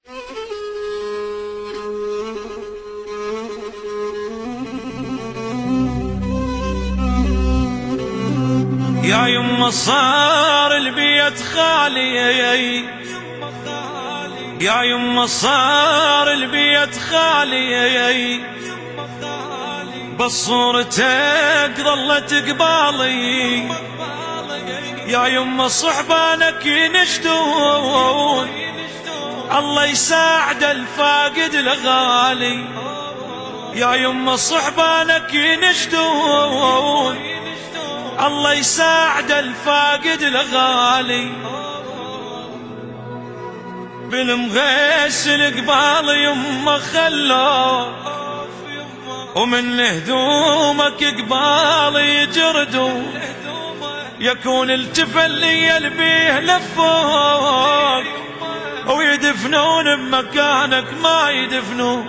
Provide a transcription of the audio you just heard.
يا يما صار البيت خالي، يا يما صار البيت خالي، بس صورتك ظلت قبالي. يا يما صحبانك ينشدون، الله يساعد الفاقد الغالي. يا يما صحبانك ينشدون، الله يساعد الفاقد الغالي. بالمغسل قبال يما خلو، ومن هدومك قبالي يجردوا، يكون التفلي البيه لفوك، ويدفنون بمكانك ما يدفنوا.